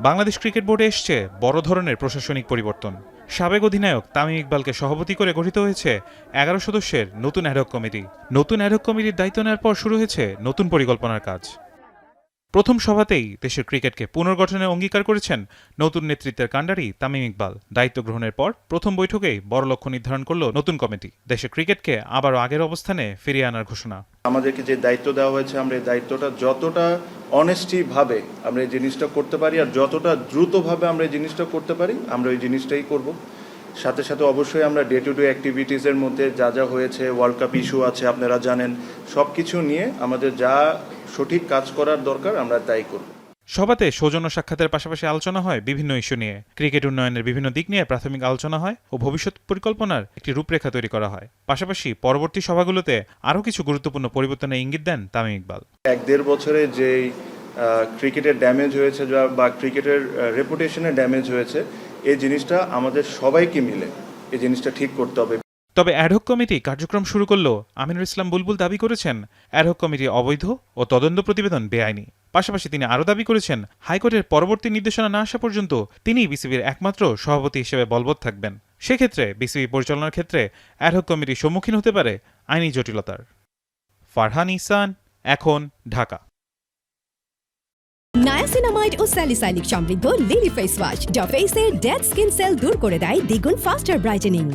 Bangladesh cricket বোর্ডে এসছে বড় ধরনের প্রশাসনিক পরিবর্তন। সাবেক অধিনায়ক তামিম ইকবালকে সভাপতি করে গঠিত হয়েছে 11 সদস্যের নতুন অ্যাডহক কমিটি। নতুন অ্যাডহক কমিটির দায়িত্ব নেওয়ার পর শুরু হয়েছে নতুন পরিকল্পনার কাজ। প্রথম সভাতেই দেশের ক্রিকেটকে পুনর্গঠনের অঙ্গীকার করেছেন নতুন নেতৃত্বের কাণ্ডারি তামিম ইকবাল। দায়িত্ব গ্রহণের পর প্রথম বৈঠকেই বড় লক্ষ্য নির্ধারণ করল নতুন কমিটি, দেশের ক্রিকেটকে আবারও আগের অবস্থানে ফিরিয়ে আনার ঘোষণা। আমাদেরকে যে দায়িত্ব দেওয়া হয়েছে, আমরা এই দায়িত্বটা যতটা অনেস্টি ভাবে আমরা এই জিনিসটা করতে পারি আর যতটা দ্রুতভাবে আমরা এই জিনিসটা করতে পারি, আমরা ওই জিনিসটাই করব। সাথে সাথে অবশ্যই আমরা ডে টু ডে অ্যাক্টিভিটিসের মধ্যে যা যা হয়েছে, ওয়ার্ল্ড কাপ ইস্যু আছে আপনারা জানেন, সব কিছু নিয়ে আমাদের যা সঠিক কাজ করার দরকার আমরা তাই করব। সভাতে সৌজন্য সাক্ষাতের পাশাপাশি আলোচনা হয় বিভিন্ন ইস্যু নিয়ে। ক্রিকেট উন্নয়নের বিভিন্ন দিক নিয়ে প্রাথমিক আলোচনা হয় ও ভবিষ্যৎ পরিকল্পনার একটি রূপরেখা তৈরি করা হয়। পাশাপাশি পরবর্তী সভাগুলোতে আরও কিছু গুরুত্বপূর্ণ পরিবর্তনের ইঙ্গিত দেন তামিম ইকবাল। 1-1.5 বছরে যেই ক্রিকেটের ড্যামেজ হয়েছে বা ক্রিকেটের রেপুটেশনের ড্যামেজ হয়েছে, এই জিনিসটা আমাদের সবাইকে মিলে এই জিনিসটা ঠিক করতে হবে। তবে অ্যাডহক কমিটি কার্যক্রম শুরু করলেও আমিনুল ইসলাম বুলবুল দাবি করেছেন অ্যাডহক কমিটি অবৈধ ও তদন্ত প্রতিবেদন বেআইনি। পাশাপাশি তিনি আরও দাবি করেছেন হাইকোর্টের পরবর্তী নির্দেশনা না আসা পর্যন্ত তিনি বিসিবির একমাত্র সভাপতি হিসেবে বলবৎ থাকবেন। সেক্ষেত্রে বিসিবি পরিচালনার ক্ষেত্রে অ্যাডহক কমিটির সম্মুখীন হতে পারে আইনি জটিলতার। ফারহান ইহসান, এখন, ঢাকা। নায়াসিনামাইড ও স্যালিসাইলিক সমৃদ্ধ লিলি ফেস ওয়াশ যা ফেসের ডেড স্কিন সেল দূর করে দেয় দ্বিগুণ ফাস্টার ব্রাইটেনিং।